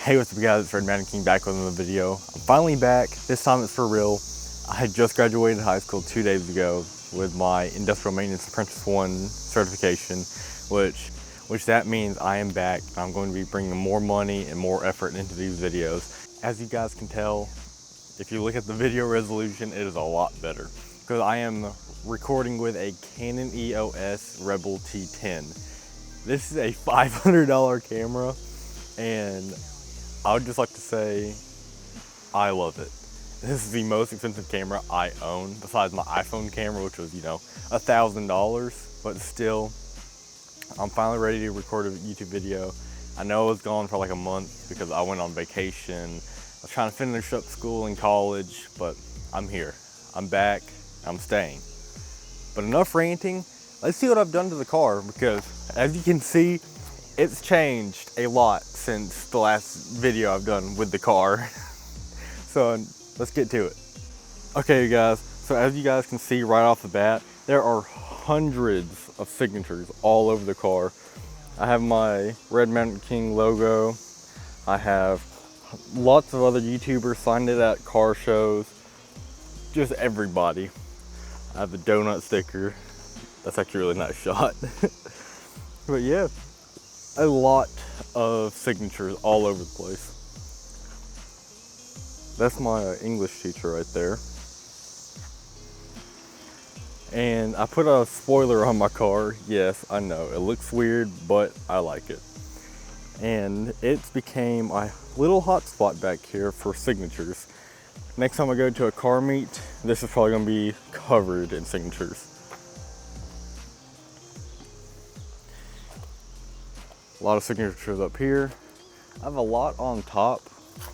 Hey, what's up guys, it's redmountainking back with another video. I'm finally back. This time it's for real. I had just graduated high school 2 days ago with my Industrial Maintenance Apprentice 1 certification, which that means I am back. I'm going to be bringing more money and more effort into these videos. As you guys can tell, if you look at the video resolution, it is a lot better because I am recording with a Canon EOS Rebel T10. This is a $500 camera, and I would just like to say, I love it. This is the most expensive camera I own, besides my iPhone camera, which was, $1,000, but still, I'm finally ready to record a YouTube video. I know I was gone for like a month because I went on vacation. I was trying to finish up school and college, but I'm here. I'm back, I'm staying. But enough ranting, let's see what I've done to the car, because as you can see, it's changed a lot since the last video I've done with the car. So let's get to it. Okay, you guys, so as you guys can see right off the bat, there are hundreds of signatures all over the car. I have my redmountainking logo. I have lots of other YouTubers signed it at car shows. Just everybody. I have the donut sticker. That's actually a really nice shot. But yeah, a lot of signatures all over the place. That's my English teacher right there. And I put a spoiler on my car. Yes, I know, it looks weird, but I like it. And it's became a little hot spot back here for signatures. Next time I go to a car meet, this is probably gonna be covered in signatures. A lot of signatures up here. I have a lot on top,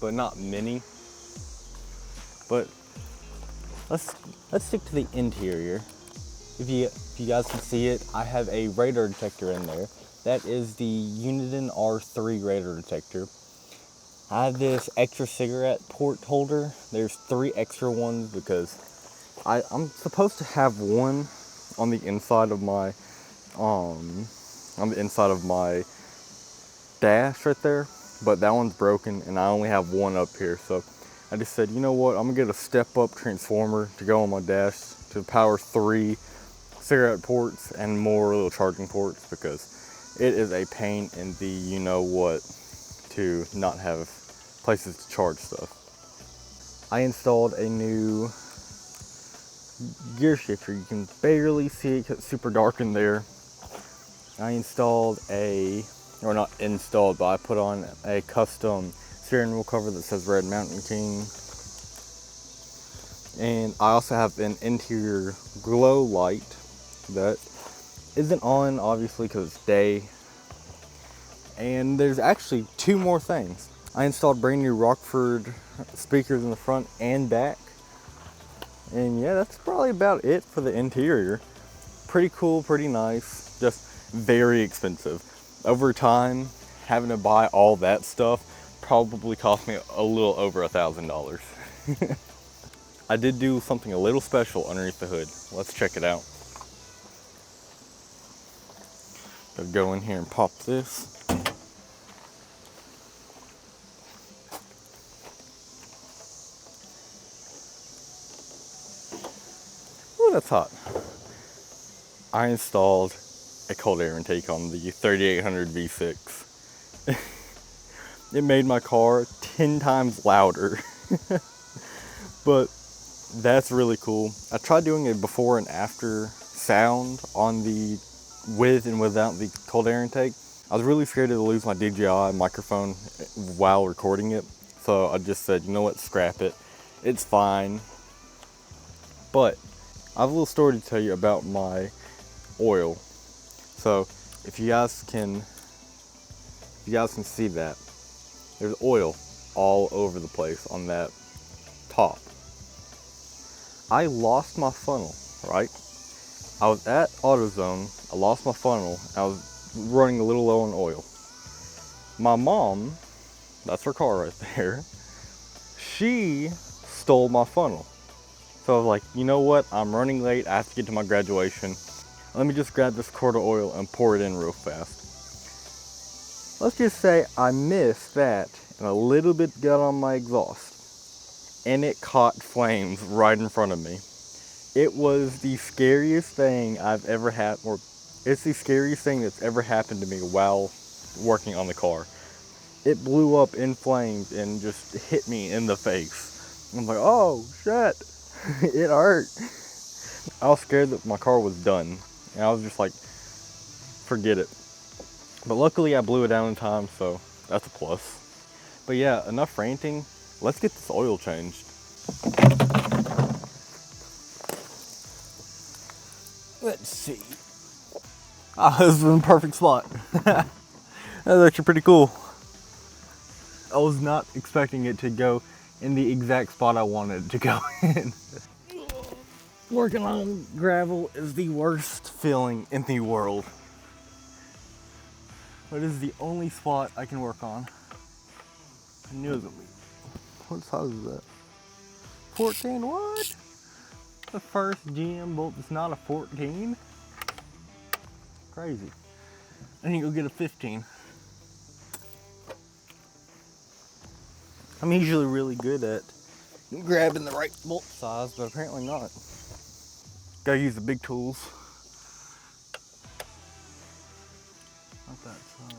but not many. But let's stick to the interior. If you guys can see it, I have a radar detector in there. That is the Uniden R3 radar detector. I have this extra cigarette port holder. There's 3 extra ones because I'm supposed to have one on the inside of my dash right there, but that one's broken and I only have one up here. So I just said, you know what, I'm gonna get a step up transformer to go on my dash to power 3 cigarette ports and more little charging ports, because it is a pain in the you know what to not have places to charge stuff. I installed a new gear shifter. You can barely see it because it's super dark in there. I installed or not installed, but I put on a custom steering wheel cover that says redmountainking. And I also have an interior glow light that isn't on, obviously, because it's day. And there's actually 2 more things. I installed brand new Rockford speakers in the front and back. And yeah, that's probably about it for the interior. Pretty cool, pretty nice, just very expensive. Over time, having to buy all that stuff probably cost me a little over $1,000. I did do something a little special underneath the hood. Let's check it out. I'll go in here and pop this. Ooh, that's hot. I installed a cold air intake on the 3800 V6. It made my car 10 times louder. But that's really cool. I tried doing a before and after sound on the with and without the cold air intake. I was really scared to lose my DJI microphone while recording it. So I just said, you know what, scrap it. It's fine. But I have a little story to tell you about my oil. So if you guys can see that, there's oil all over the place on that top. I lost my funnel, right? I was at AutoZone, I lost my funnel, I was running a little low on oil. My mom, that's her car right there, she stole my funnel. So I was like, you know what, I'm running late, I have to get to my graduation. Let me just grab this quart of oil and pour it in real fast. Let's just say I missed that and a little bit got on my exhaust, and it caught flames right in front of me. It was the scariest thing I've ever had, or it's the scariest thing that's ever happened to me while working on the car. It blew up in flames and just hit me in the face. I'm like, oh shit, it hurt. I was scared that my car was done, and I was just like, forget it. But luckily I blew it down in time, so that's a plus. But yeah, enough ranting. Let's get this oil changed. Let's see. Ah, this is in the perfect spot. That's actually pretty cool. I was not expecting it to go in the exact spot I wanted it to go in. Working on gravel is the worst feeling in the world. But it is the only spot I can work on. I knew it was gonna be. What size is that? 14, what? The first GM bolt that's not a 14? Crazy. I need to go get a 15. I'm usually really good at grabbing the right bolt size, but apparently not. Gotta use the big tools. Not that size.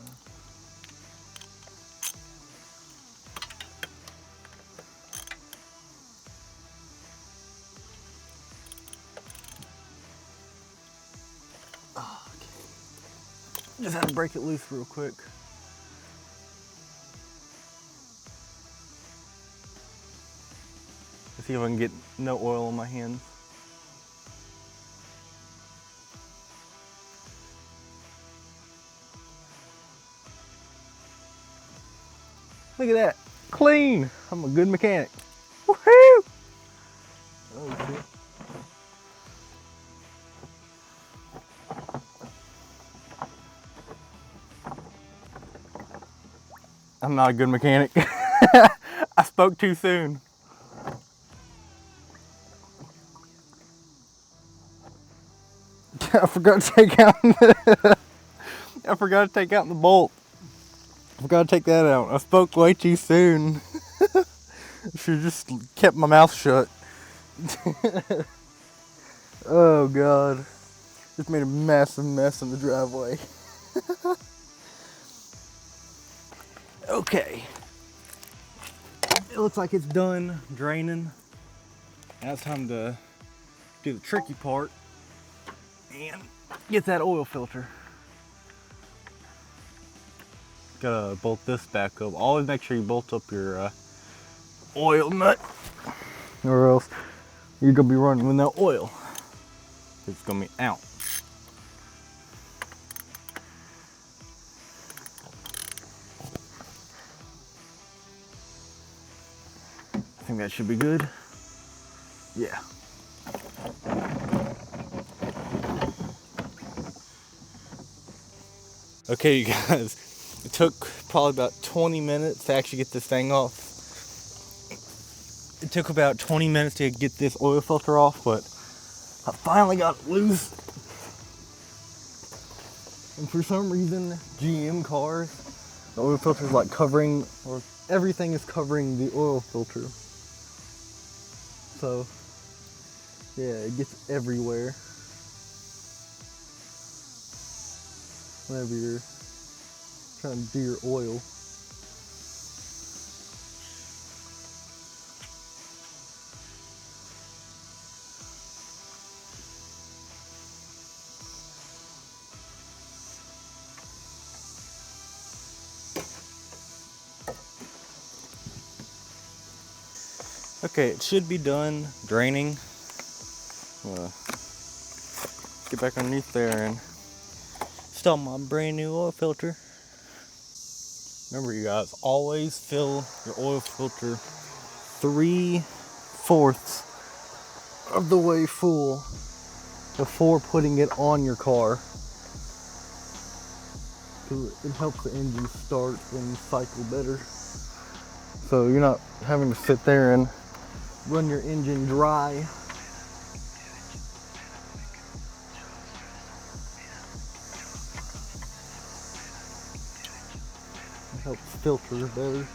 Oh, okay. Just had to break it loose real quick. Let's see if I can get no oil on my hands. Look at that, clean. I'm a good mechanic. Woohoo! Oh shit. I'm not a good mechanic. I spoke too soon. I forgot to take out I forgot to take out the bolt. I forgot to take that out. I spoke way too soon. Should have just kept my mouth shut. Oh god. Just made a massive mess in the driveway. Okay. It looks like it's done draining. Now it's time to do the tricky part and get that oil filter. Gotta bolt this back up. Always make sure you bolt up your oil nut, or else you're gonna be running with no oil. It's gonna be out. I think that should be good. Yeah. Okay, you guys, it took probably about 20 minutes to actually get this thing off. It took about 20 minutes to get this oil filter off, but I finally got it loose. And for some reason, GM cars, the oil filter is like covering, or everything is covering the oil filter. So, yeah, it gets everywhere whenever you're trying to do your oil. Okay, it should be done draining. Get back underneath there and install my brand new oil filter. Remember, you guys, always fill your oil filter 3/4 of the way full before putting it on your car. It helps the engine start and cycle better. So you're not having to sit there and run your engine dry. It helps filter better.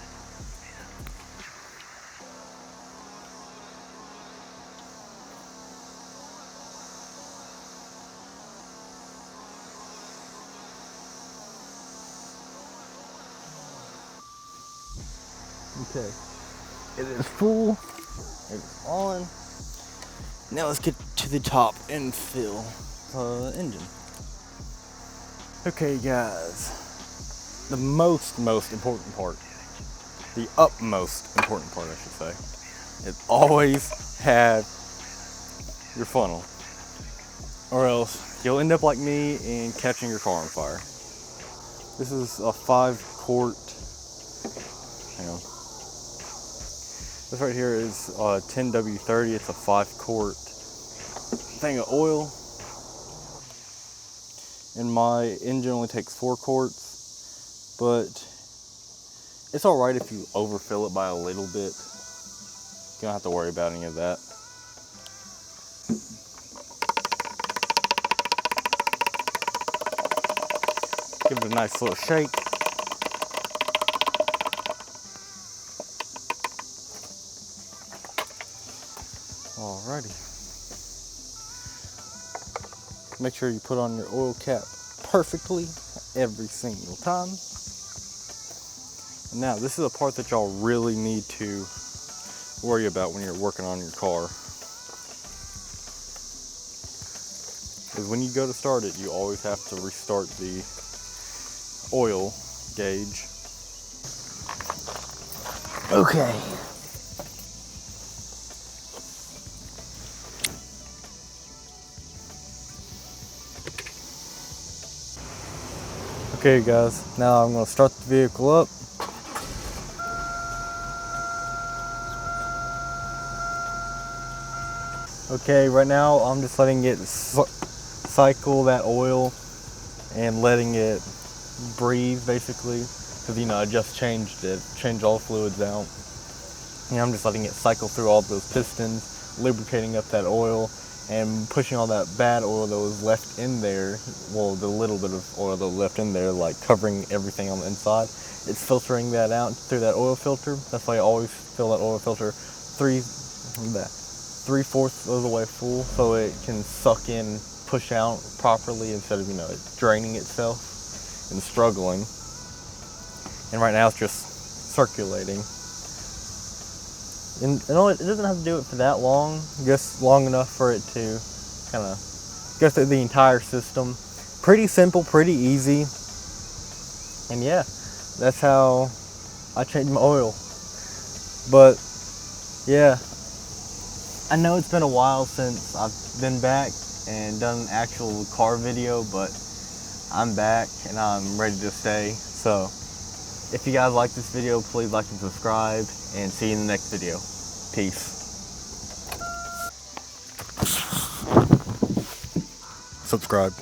Okay, it is full, it is on. Now let's get to the top and fill the engine. Okay guys, the most important part, the utmost important part I should say, is always have your funnel, or else you'll end up like me and catching your car on fire. This is a 5-quart, hang on. This right here is 10W30, it's a 5-quart thing of oil. And my engine only takes 4 quarts, but it's alright if you overfill it by a little bit. You don't have to worry about any of that. Give it a nice little shake. Alrighty. Make sure you put on your oil cap perfectly every single time. Now, this is a part that y'all really need to worry about when you're working on your car. Because when you go to start it, you always have to restart the oil gauge. Okay. Okay guys, now I'm going to start the vehicle up. Okay, right now I'm just letting it cycle that oil and letting it breathe basically, because you know I just changed all the fluids out. And I'm just letting it cycle through all those pistons, lubricating up that oil and pushing all that bad oil that was left in there, well, the little bit of oil that was left in there, like covering everything on the inside. It's filtering that out through that oil filter. That's why I always fill that oil filter 3/4 of the way full, so it can suck in, push out properly instead of, you know, it draining itself and struggling. And right now it's just circulating. And it doesn't have to do it for that long, just long enough for it to kind of go through the entire system. Pretty simple, pretty easy. And yeah, that's how I change my oil. But yeah, I know it's been a while since I've been back and done an actual car video, but I'm back and I'm ready to stay. So if you guys like this video, please like and subscribe, and see you in the next video. Peace. Subscribe.